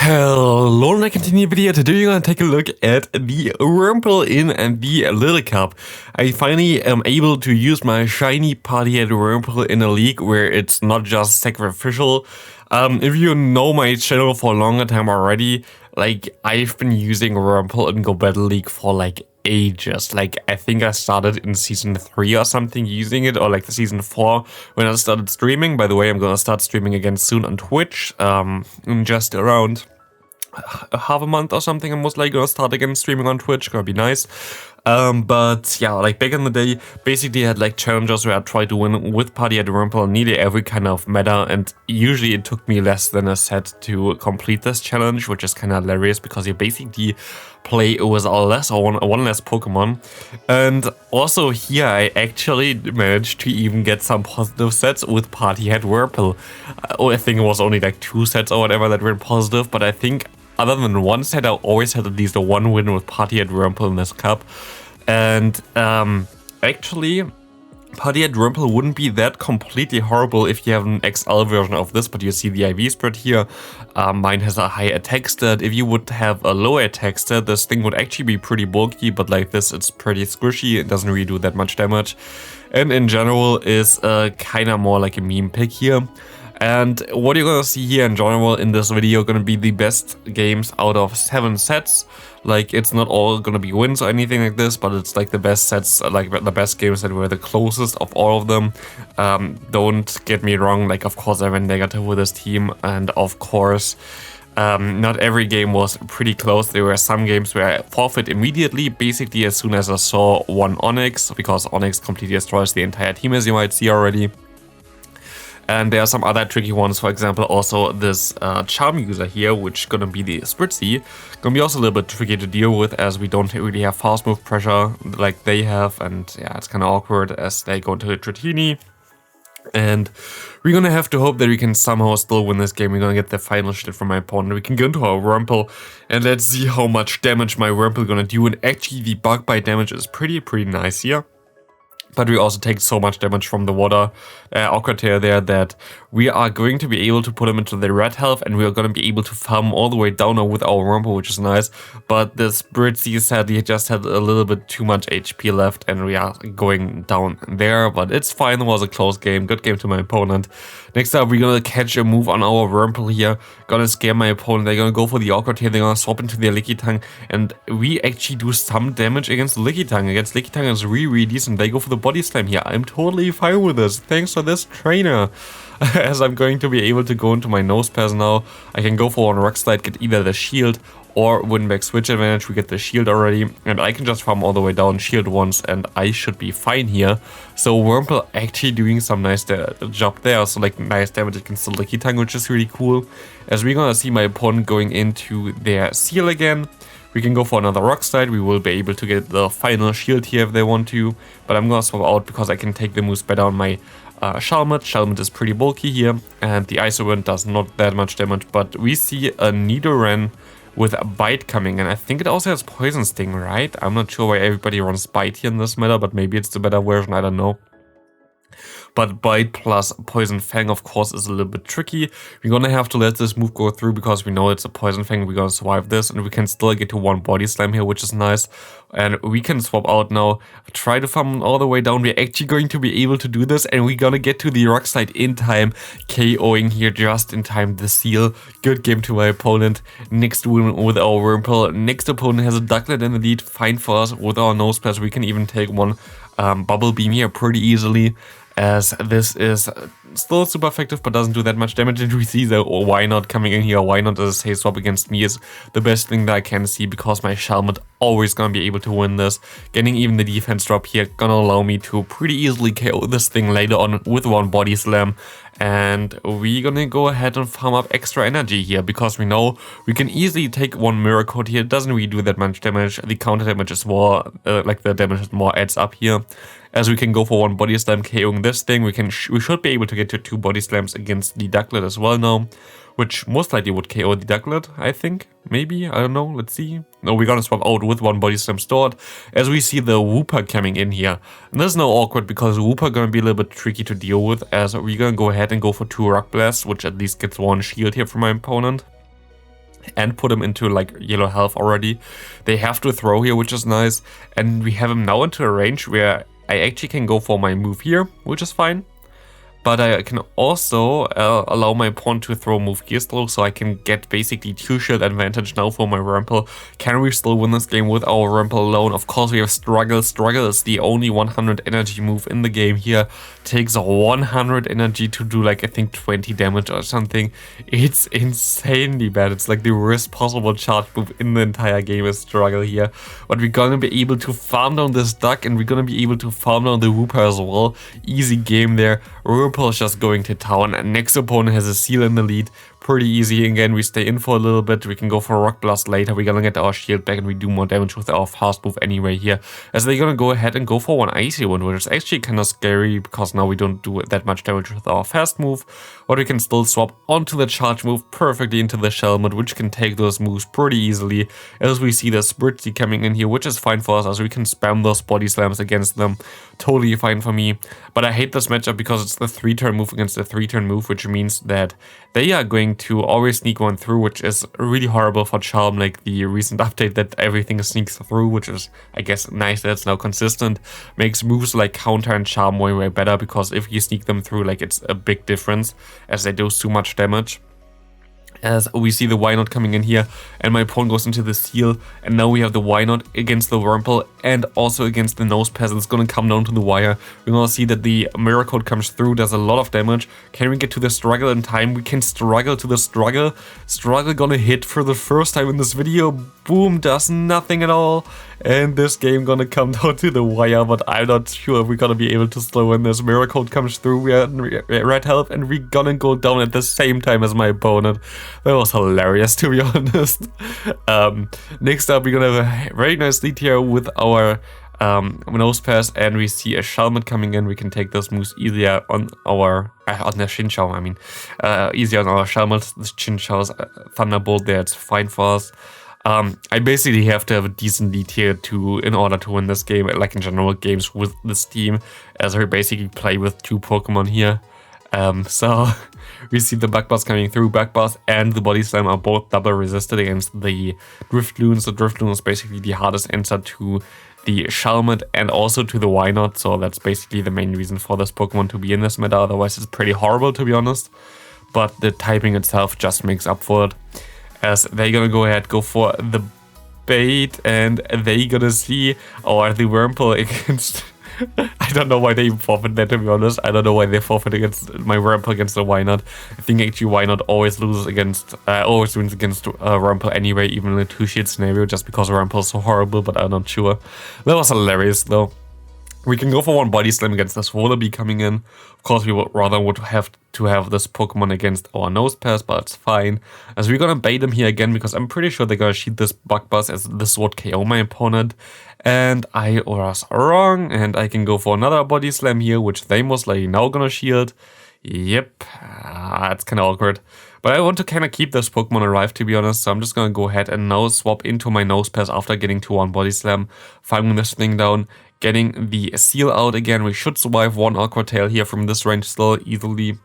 Hello, and I continue video. Today we're gonna take a look at the Wurmple in the Lickitung. I finally am able to use my Shiny Party Hat Wurmple in a league where it's not just sacrificial. If you know my channel for a longer time already, like I've been using Wurmple in Go Battle League for like ages. Like I think I started in season 3 or something using it, or like the season 4 when I started streaming. By the way, I'm gonna start streaming again soon on Twitch in just around half a month or something. I'm most likely gonna start again streaming on Twitch. Gonna be nice. But yeah, like back in the day, basically I had like challenges where I tried to win with Party Hat Wurmple nearly every kind of meta, and usually it took me less than a set to complete this challenge, which is kind of hilarious because you basically play with less or one less Pokemon. And also here I actually managed to even get some positive sets with Party Hat Wurmple. I think it was only like 2 sets or whatever that were positive, but I think other than one set, I always had at least a 1 win with Party Hat Wurmple in this cup. And actually, Party Hat Wurmple wouldn't be that completely horrible if you have an XL version of this, but you see the IV spread here. Mine has a high attack stat. If you would have a low attack stat, this thing would actually be pretty bulky, but like this, it's pretty squishy. It doesn't really do that much damage. And in general is kind of more like a meme pick here. And what you're gonna see here in general in this video gonna be the best games out of 7 sets. Like it's not all gonna be wins or anything like this, but it's like the best sets, like the best games that were the closest of all of them. Don't get me wrong, like of course I went negative with this team, and of course not every game was pretty close. There were some games where I forfeit immediately, basically as soon as I saw one Onyx, because Onyx completely destroys the entire team, as you might see already. And there are some other tricky ones, for example, also this charm user here, which is gonna be the Spritzee. Gonna be also a little bit tricky to deal with, as we don't really have fast move pressure like they have, and yeah, it's kind of awkward as they go to the Dratini. And we're gonna have to hope that we can somehow still win this game. We're gonna get the final shit from my opponent. We can go into our Wurmple, and let's see how much damage my Wurmple gonna do. And actually, the bug bite damage is pretty nice here. But we also take so much damage from the water awkward tail there that we are going to be able to put him into the red health, and we are going to be able to farm all the way down with our Wurmple, which is nice. But this Spritzee sadly just had a little bit too much HP left, and we are going down there. But it's fine, it was a close game, good game to my opponent. Next up, we're gonna catch a move on our Wurmple here, gonna scare my opponent. They're gonna go for the awkward tail, they're gonna swap into their Lickitung, and we actually do some damage against Lickitung. Lickitung is really decent. They go for the body slam here. I'm totally fine with this, thanks to this trainer. As I'm going to be able to go into my nose pass now, I can go for one rock slide, get either the shield or win back switch advantage. We get the shield already, and I can just farm all the way down, shield once, and I should be fine here. So Wurmple actually doing some nice job there, so like nice damage against the Lickitung, which is really cool. As we're gonna see my opponent going into their seal again. We can go for another rock slide. We will be able to get the final shield here if they want to, but I'm gonna swap out because I can take the moves better on my Shalmet. Shalmet is pretty bulky here, and the Ice Wind does not that much damage, but we see a NiRiain with a Bite coming, and I think it also has Poison Sting, right? I'm not sure why everybody runs Bite here in this meta, but maybe it's the better version, I don't know. But Bite plus Poison Fang, of course, is a little bit tricky. We're gonna have to let this move go through because we know it's a Poison Fang. We're gonna survive this, and we can still get to 1 body slam here, which is nice. And we can swap out now, try to farm all the way down. We're actually going to be able to do this, and we're gonna get to the rock slide in time, KOing here just in time the seal. Good game to my opponent. Next win with our Wurmple. Next opponent has a Ducklett in the lead. Fine for us with our nose pass. We can even take one Bubble Beam here pretty easily, as this is still super effective but doesn't do that much damage. And we see the Why Not coming in here. Why Not as a safe swap against me is the best thing that I can see, because my Shalmet always gonna be able to win this. Getting even the defense drop here gonna allow me to pretty easily KO this thing later on with 1 body slam. And we're gonna go ahead and farm up extra energy here, because we know we can easily take 1 Mirror Coat here. It doesn't really do that much damage. The counter damage is more, like the damage is more adds up here. As we can go for 1 body slam KOing this thing, we should be able to get to 2 body slams against the Ducklett as well now, which most likely would KO the Ducklett, I think. Maybe, I don't know, let's see. No, we're gonna swap out with 1 body slam stored, as we see the Wooper coming in here. And this is now awkward because Wooper gonna be a little bit tricky to deal with, as we're gonna go ahead and go for 2 Rock Blasts, which at least gets 1 shield here from my opponent. and put him into like yellow health already. They have to throw here, which is nice. And we have him now into a range where I actually can go for my move here, which is fine. But I can also allow my pawn to throw move gear slow, so I can get basically 2 shield advantage now for my Wurmple. Can we still win this game with our Wurmple alone? Of course we have Struggle. Struggle is the only 100 energy move in the game here. Takes 100 energy to do like I think 20 damage or something. It's insanely bad. It's like the worst possible charge move in the entire game is Struggle here. But we're gonna be able to farm down this Duck, and we're gonna be able to farm down the Wooper as well. Easy game there. Wurmple is just going to town, and next opponent has a seal in the lead. Pretty easy. Again, we stay in for a little bit. We can go for Rock Blast later. We're gonna get our shield back and we do more damage with our fast move anyway here. As they're gonna go ahead and go for one icy one, which is actually kind of scary because now we don't do that much damage with our fast move. But we can still swap onto the charge move perfectly into the shell mode, which can take those moves pretty easily. As we see the Spritzee coming in here, which is fine for us as we can spam those body slams against them. Totally fine for me. But I hate this matchup because it's the 3-turn move against the 3-turn move, which means that they are going to always sneak one through, which is really horrible for Charm, like the recent update that everything sneaks through, which is, I guess, nice that it's now consistent. Makes moves like Counter and Charm way better, because if you sneak them through, like, it's a big difference, as they do so much damage. As we see the Wynot coming in here, and my pawn goes into the seal, and now we have the Wynot against the Wurmple and also against the Nosepass. It's gonna come down to the wire. We're gonna see that the Mirror Coat comes through, does a lot of damage. Can we get to the Struggle in time? We can struggle to the Struggle. Struggle gonna hit for the first time in this video. Boom, does nothing at all. And this game gonna come down to the wire, but I'm not sure if we're gonna be able to slow in this. Mirror Coat comes through, we are in red health, and we're gonna go down at the same time as my opponent. That was hilarious, to be honest. Next up, we're gonna have a very nice lead here with our Nosepass, and we see a Shelmet coming in. We can take those moves easier on our on the Chinchou. I mean, easier on our Shelmet. The Chinchou's Thunderbolt there, it's fine for us. I basically have to have a decent lead here in order to win this game, like in general games with this team, as we basically play with 2 Pokemon here. So we see the Bug Buzz coming through. Bug Buzz and the Body Slam are both double resisted against the Drifloon. So Drifloon is basically the hardest answer to the Shelmet and also to the Wynot. So that's basically the main reason for this Pokemon to be in this meta. Otherwise it's pretty horrible, to be honest. But the typing itself just makes up for it. As they're gonna go ahead, go for the bait, and they gonna see, or the Wurmple against... I don't know why they forfeit that, to be honest. I don't know why they forfeit against my Wurmple against the Wynot. I think actually Wynot always wins against Wurmple anyway, even in the 2-shield scenario, just because Wurmple is so horrible, but I'm not sure. That was hilarious though. We can go for one Body Slam against this Wallaby coming in. Of course, we would have to have this Pokemon against our Nosepass, but it's fine. As we're gonna bait him here again, because I'm pretty sure they're gonna cheat this Bug Buzz, as this would KO my opponent. And I was wrong, and I can go for another Body Slam here, which they most likely now gonna shield. Yep, it's kind of awkward. But I want to kind of keep this Pokemon alive, to be honest, so I'm just gonna go ahead and now swap into my Nosepass after getting to one Body Slam, farming this thing down, getting the seal out again. We should survive one Aqua Tail here from this range still easily,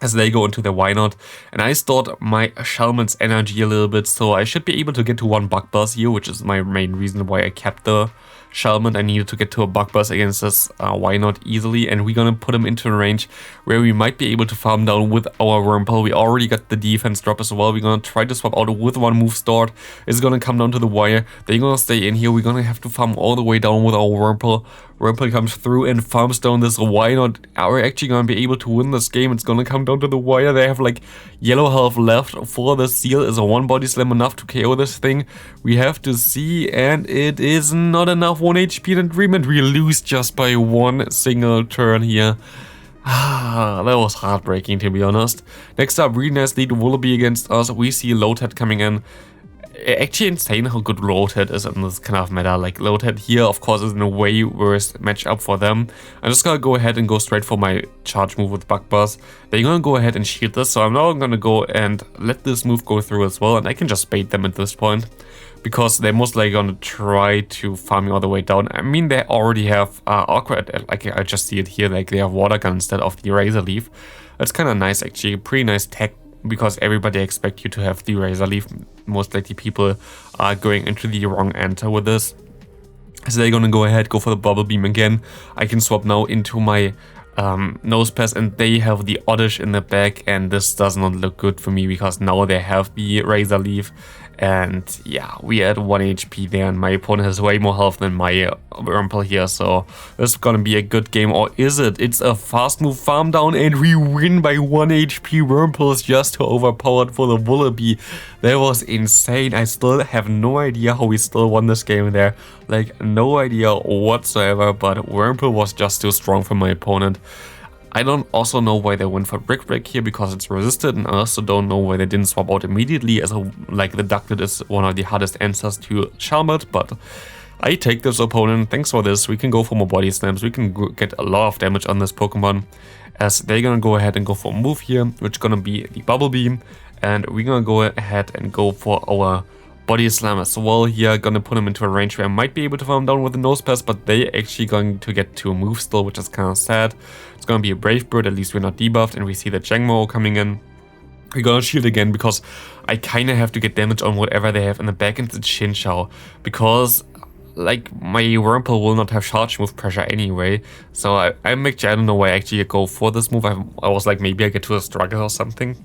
as they go into the Wynot. And I stored my Shelmet's energy a little bit, so I should be able to get to one Bug Buzz here, which is my main reason why I kept the Shelmet. I needed to get to a Bug Buzz against this Wynot easily, and we're gonna put him into a range where we might be able to farm down with our Wurmple. We already got the defense drop as well. We're gonna try to swap out with one move stored. It's gonna come down to the wire. They're gonna stay in here. We're gonna have to farm all the way down with our Wurmple. Wurmple comes through and farms down this Wynot. Are we actually gonna be able to win this game? It's gonna come down to the wire. They have like yellow health left for the seal. Is a one Body Slam enough to KO this thing? We have to see, and it is not enough. 1 HP in agreement. We lose just by one single turn here. That was heartbreaking, to be honest. Next up, really nice lead Wallaby against us. We see Loadhead coming in. Actually insane how good Loadhead is in this kind of meta. Like, Loadhead here, of course, is in a way worse matchup for them. I'm just gonna go ahead and go straight for my charge move with Bug Buzz. They're gonna go ahead and shield this, so I'm now gonna go and let this move go through as well, and I can just bait them at this point, because they're most likely gonna try to farm me all the way down. I mean, they already have Aqua, like I just see it here, like they have Water Gun instead of the Razor Leaf. That's kind of nice, actually. Pretty nice tech because everybody expects you to have the Razor Leaf. Most likely people are going into the wrong answer with this. So they're gonna go ahead, go for the Bubble Beam again. I can swap now into my Nosepass, and they have the Oddish in the back, and this does not look good for me because now they have the Razor Leaf. And yeah, we are at 1 HP there, and my opponent has way more health than my Wurmple here, so this is gonna be a good game. Or is it? It's a fast move farm down, and we win by 1 HP. Wurmple is just too overpowered for the Vullaby. That was insane. I still have no idea how we still won this game there. Like, no idea whatsoever, but Wurmple was just too strong for my opponent. I don't also know why they went for Brick Break here, because it's resisted, and I also don't know why they didn't swap out immediately, as like the Ducklett is one of the hardest answers to Charmed, but I take this opponent. Thanks for this. We can go for more Body Slams. We can get a lot of damage on this Pokemon, as they're gonna go ahead and go for a move here, which is gonna be the Bubble Beam, and we're gonna go ahead and go for our Body Slam as well here. Gonna put him into a range where I might be able to farm down with the Nosepass, but they actually going to get to a move still, which is kind of sad. It's gonna be a Brave Bird, at least we're not debuffed, and we see the Jangmo coming in. We're gonna shield again because I kind of have to get damage on whatever they have in the back into Chinchou, because like my Wurmple will not have charge move pressure anyway. So I don't know why I actually go for this move. I was like, maybe I get to a struggle or something.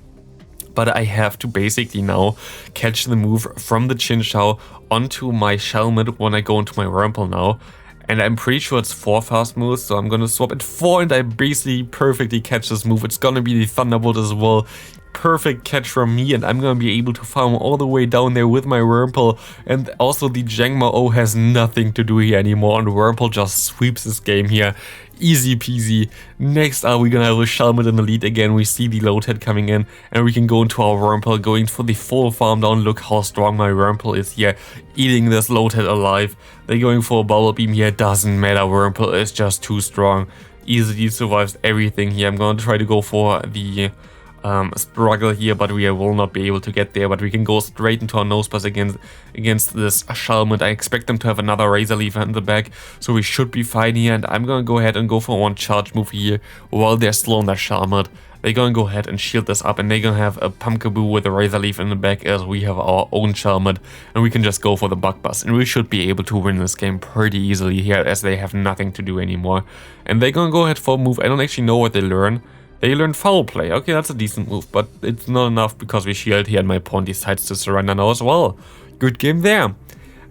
But I have to basically now catch the move from the Chinchou onto my Shelmet when I go into my Wurmple now. And I'm pretty sure it's 4 fast moves, so I'm gonna swap it 4, and I basically perfectly catch this move. It's gonna be the Thunderbolt as well. Perfect catch from me, and I'm gonna be able to farm all the way down there with my Wurmple. And also the Jangmo has nothing to do here anymore, and Wurmple just sweeps this game here. Easy peasy. Next up, we're gonna have a Shelmet in the lead again. We see the Loadhead coming in, and we can go into our Wurmple, going for the full farm down. Look how strong my Wurmple is here, eating this Loadhead alive. They're going for a Bubble Beam here. Doesn't matter, Wurmple is just too strong. Easily survives everything here. I'm gonna try to go for the struggle here, but we will not be able to get there. But we can go straight into our Nosepass against this Shelmet. I expect them to have another Razor Leaf in the back, so we should be fine here. And I'm gonna go ahead and go for one charge move here while they're still on their Shelmet. They're gonna go ahead and shield this up, and they're gonna have a Pumpkaboo with a Razor Leaf in the back, as we have our own Shelmet, and we can just go for the Bug Buzz, and we should be able to win this game pretty easily here, as they have nothing to do anymore. And they're gonna go ahead for a move. I don't actually know what they learn. They learn Foul Play. Okay, that's a decent move, but it's not enough because we shield here, and my pawn decides to surrender now as well. Good game there.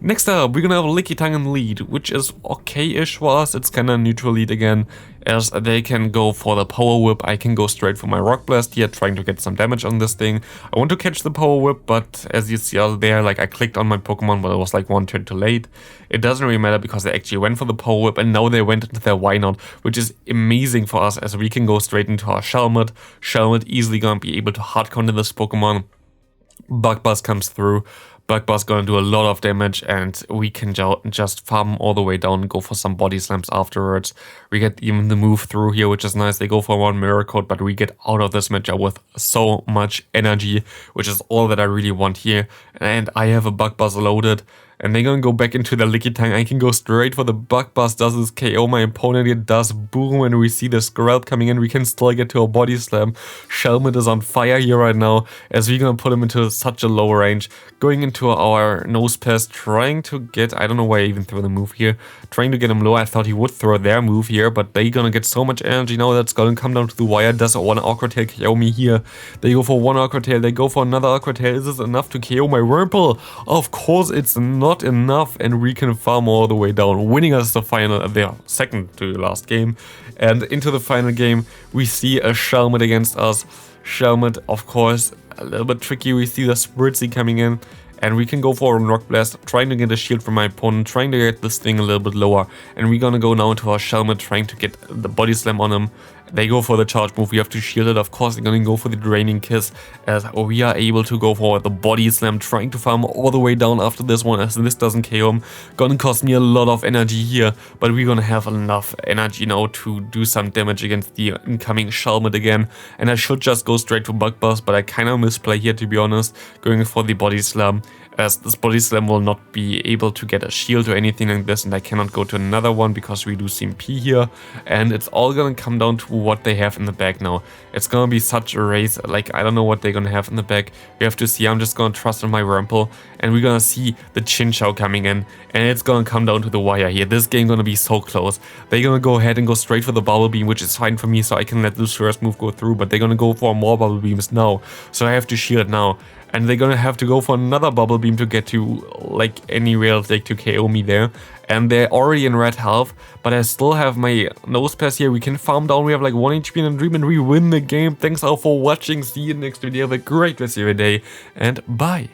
Next up, we're gonna have Lickitung in the lead, which is okay-ish for us. It's kinda neutral lead again, as they can go for the Power Whip. I can go straight for my Rock Blast here, trying to get some damage on this thing. I want to catch the Power Whip, but as you see out there, like I clicked on my Pokemon, but it was like 1 turn too late. It doesn't really matter because they actually went for the Power Whip, and now they went into their Why Not, which is amazing for us, as we can go straight into our Shelmet. Shelmet easily gonna be able to hard counter this Pokemon. Bug Buzz comes through. Bug Buzz gonna do a lot of damage, and we can just farm all the way down and go for some Body Slams afterwards. We get even the move through here, which is nice. They go for one Mirror Coat, but we get out of this matchup with so much energy, which is all that I really want here. And I have a Bug Buzz loaded, and they're gonna go back into the Lickitung. I can go straight for the Bug Buzz. Does this KO my opponent? It does. Boom, and we see the Skrelp coming in. We can still get to a Body Slam. Shelmet is on fire here right now, as we're gonna put him into such a low range. Going into our Nosepass, trying to get, I don't know why I even threw the move here, trying to get him low. I thought he would throw their move here, but they're gonna get so much energy now that's gonna come down to the wire. Does one Awkward Tail KO me here? They go for one Awkward Tail, they go for another Awkward Tail. Is this enough to KO my Wurmple? Of course it's not enough, and we can farm all the way down, winning us the final, the second to last game. And into the final game, we see a Shelmet against us. Shelmet, of course, a little bit tricky. We see the Spritzee coming in, and we can go for a Rock Blast, trying to get a shield from my opponent, trying to get this thing a little bit lower. And we're gonna go now into our Shelmet, trying to get the Body Slam on him. They go for the charge move, we have to shield it. Of course, they're gonna go for the Draining Kiss, as we are able to go for the Body Slam, trying to farm all the way down after this one, as this doesn't KO him. Gonna cost me a lot of energy here, but we're gonna have enough energy now to do some damage against the incoming Shelmet again. And I should just go straight to Bug Buzz, but I kinda misplay here, to be honest, going for the Body Slam, as this Body Slam will not be able to get a shield or anything like this, and I cannot go to another one because we do CMP here. And it's all gonna come down to what they have in the back now. It's gonna be such a race. Like, I don't know what they're gonna have in the back. We have to see. I'm just gonna trust in my Wurmple, and we're gonna see the Chinchou coming in, and it's gonna come down to the wire here. This game gonna be so close. They're gonna go ahead and go straight for the Bubble Beam, which is fine for me, so I can let this first move go through, but they're gonna go for more Bubble Beams now, so I have to shield now. And they're gonna have to go for another Bubble Beam to get to, like, any realistic to KO me there. And they're already in red health, but I still have my Nosepass here. We can farm down, we have like 1 HP in a dream, and we win the game. Thanks all for watching, see you next video, have a great rest of your day, and bye!